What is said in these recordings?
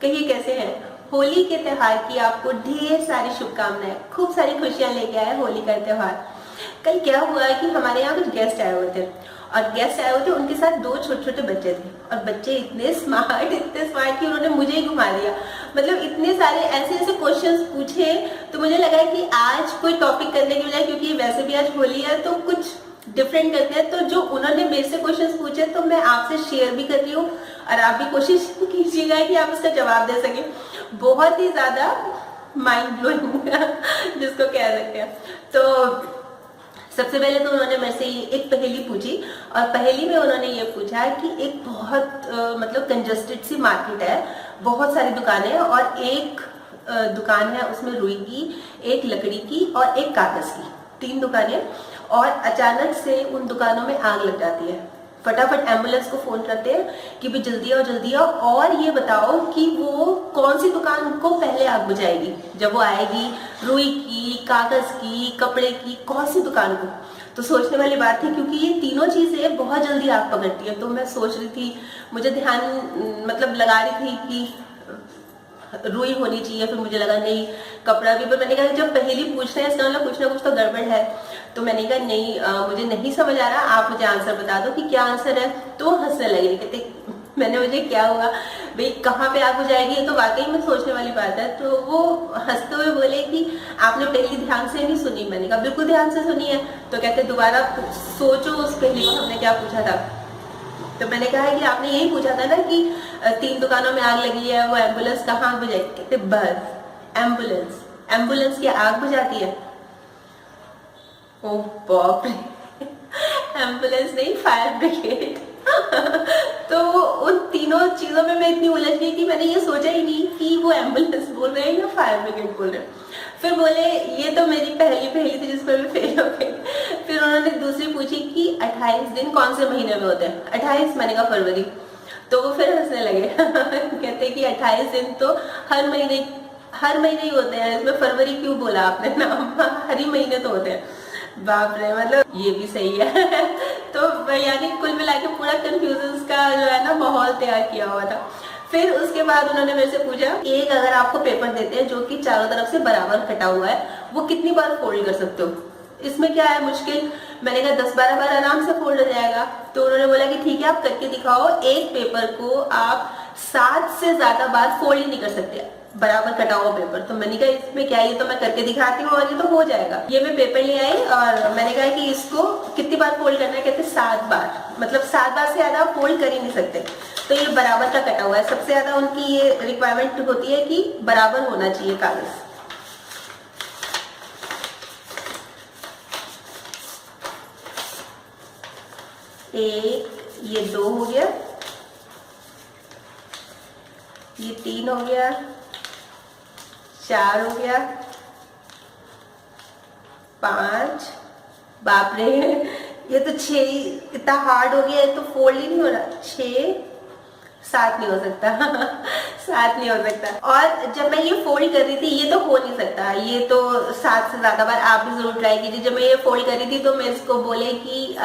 कहिए कैसे हैं। होली के त्योहार की आपको ढेर सारी शुभकामनाएं, खूब सारी खुशियां लेके आए होली का त्योहार। कल क्या हुआ है कि हमारे यहाँ कुछ गेस्ट आए हुए थे और गेस्ट आए हुए थे, उनके साथ दो छोटे छोटे बच्चे थे और बच्चे इतने स्मार्ट कि उन्होंने मुझे ही घुमा दिया। मतलब इतने सारे ऐसे ऐसे क्वेश्चंस पूछे, तो मुझे लगा कि आज कोई टॉपिक करने के बजाय, क्योंकि वैसे भी आज होली है, तो कुछ डिफरेंट करते हैं। तो जो उन्होंने मेरे से क्वेश्चंस पूछे तो मैं आपसे शेयर भी कर रही हूँ और आप भी कोशिश कीजिएगा कि आप उसका जवाब दे सके। बहुत ही ज्यादा माइंड ब्लोइंग जिसको कह सकते हैं। तो सबसे पहले तो उन्होंने मेरे से एक पहेली पूछी और पहेली में उन्होंने ये पूछा कि एक बहुत मतलब कंजस्टेड सी मार्केट है, बहुत सारी दुकानें हैं और एक दुकान है उसमें रुई की, एक लकड़ी की और एक कागज की, 3 दुकानें। और अचानक से उन दुकानों में आग लग जाती है। फटाफट एम्बुलेंस को फोन करते हैं कि भी जल्दी आओ जल्दी आओ और ये बताओ कि वो कौन सी दुकान को पहले आग बुझाएगी। जब वो आएगी रुई की, कागज की, कपड़े की, कौन सी दुकान को। तो सोचने वाली बात थी क्योंकि ये तीनों चीजें बहुत जल्दी आग पकड़ती है। तो मैं सोच रही थी, मुझे ध्यान मतलब लगा रही थी कि रुई होनी चाहिए, फिर मुझे लगा नहीं कपड़ा भी। पर मैंने कहा जब पहेली पूछ रहे हैं इसका मतलब कुछ ना कुछ तो गड़बड़ है। तो मैंने कहा नहीं मुझे नहीं समझ आ रहा, आप मुझे आंसर बता दो कि क्या आंसर है। तो हंसने लगे, कहते मैंने मुझे क्या हुआ भाई कहाँ पे आग बुझाएगी, ये तो वाकई में सोचने वाली बात है। तो वो हंसते हुए बोले कि आपने पहली ध्यान से नहीं सुनी। मैंने कहा बिल्कुल ध्यान से सुनी है। तो कहते दोबारा सोचो उस पहली को हमने क्या पूछा था। तो मैंने कहा है कि आपने यही पूछा था ना कि 3 दुकानों में आग लगी है, वो एम्बुलेंस कहाँ बुझाएगी। कहते बस एम्बुलेंस की आग बुझाती है। ओ बाप रे, एम्बुलेंस नहीं फायर ब्रिगेड। तो उन तीनों चीजों में मैं इतनी उलझ गई कि मैंने ये सोचा ही नहीं कि वो एम्बुलेंस बोल रहे हैं या फायर ब्रिगेड बोल रहे हैं। फिर बोले ये तो मेरी पहली थी जिस पर मैं फेल हो गई। फिर उन्होंने दूसरी पूछी कि 28 दिन कौन से महीने में होते हैं। 28, मैंने कहा फरवरी। तो वो फिर हंसने लगे कहते कि 28 दिन तो हर महीने ही होते हैं, इसमें फरवरी क्यों बोला आपने नाम, हर ही महीने तो होते हैं। बाप रे, मतलब ये भी सही है। तो यानी कुल मिला के पूरा कंफ्यूजन का जो है ना माहौल तैयार किया हुआ था। फिर उसके बाद उन्होंने मेरे से पूछा एक अगर आपको पेपर देते हैं जो कि चारों तरफ से बराबर कटा हुआ है, वो कितनी बार फोल्ड कर सकते हो। इसमें क्या है मुश्किल। मैंने कहा 10-12 बार आराम से फोल्ड हो जाएगा। तो उन्होंने बोला कि ठीक है आप करके दिखाओ, एक पेपर को आप 7 से ज्यादा बार फोल्ड ही नहीं कर सकते, बराबर कटा हुआ पेपर। तो मैंने कहा इसमें क्या है, ये तो मैं करके दिखाती हूँ और ये तो हो जाएगा। ये मैं पेपर ले आई और मैंने कहा कि इसको कितनी बार फोल्ड करना है। कहते 7 बार, मतलब 7 बार से ज्यादा फोल्ड कर ही नहीं सकते। तो ये बराबर का कटा हुआ है। सबसे ज्यादा उनकी ये रिक्वायरमेंट होती है कि बराबर होना चाहिए कागज। एक, ये 2 हो गया, ये 3 हो गया, 4 हो गया, 5, बाप रे ये तो 6 इतना हार्ड हो गया, ये तो फोल्ड ही नहीं हो रहा। 6, 7 नहीं हो सकता 7 नहीं हो सकता। और जब मैं ये फोल्ड कर रही थी, ये तो हो नहीं सकता, ये तो 7 से ज्यादा बार। आप भी जरूर ट्राई कीजिए। जब मैं ये फोल्ड कर रही थी तो मेरे को बोले कि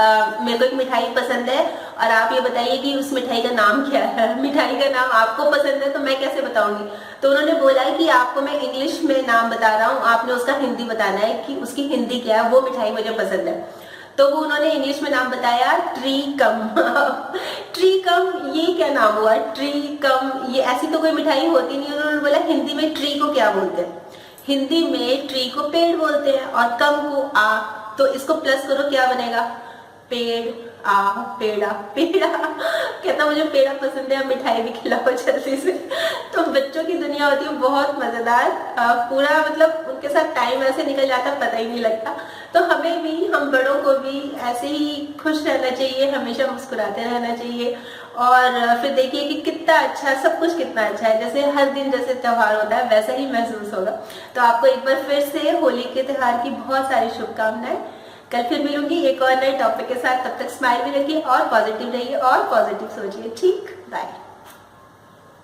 मेरे को एक मिठाई पसंद है और आप ये बताइए कि उस मिठाई का नाम क्या है। मिठाई का नाम आपको पसंद है तो मैं कैसे बताऊंगी। तो उन्होंने बोला है कि आपको मैं इंग्लिश में नाम बता रहा हूँ, आपने उसका हिंदी बताना है कि उसकी हिंदी क्या है, वो मिठाई मुझे पसंद है। तो वो उन्होंने इंग्लिश में नाम बताया ट्री कम। ट्री कम, ये क्या नाम हुआ ट्री कम, ये ऐसी तो कोई मिठाई होती नहीं। उन्होंने बोला हिंदी में ट्री को क्या बोलते हैं। हिंदी में ट्री को पेड़ बोलते हैं और कम को आ। तो इसको प्लस करो क्या बनेगा, पेड़ आ, पेड़ा पेड़ा। कहता मुझे पेड़ा पसंद है, मिठाई भी खिलाओ जल्दी से। तो बच्चों की दुनिया होती है बहुत मजेदार। पूरा मतलब उनके साथ टाइम ऐसे निकल जाता पता ही नहीं लगता। तो हमें भी, हम बड़ों को भी ऐसे ही खुश रहना चाहिए, हमेशा मुस्कुराते रहना चाहिए। और फिर देखिए कि कितना अच्छा सब कुछ, कितना अच्छा है। जैसे हर दिन जैसे त्योहार होता है वैसा ही महसूस होगा। तो आपको एक बार फिर से होली के त्योहार की बहुत सारी शुभकामनाएं। कल फिर मिलूंगी एक और नए टॉपिक के साथ। तब तक स्माइल भी रखिए और पॉजिटिव रहिए और पॉजिटिव सोचिए। ठीक, बाय।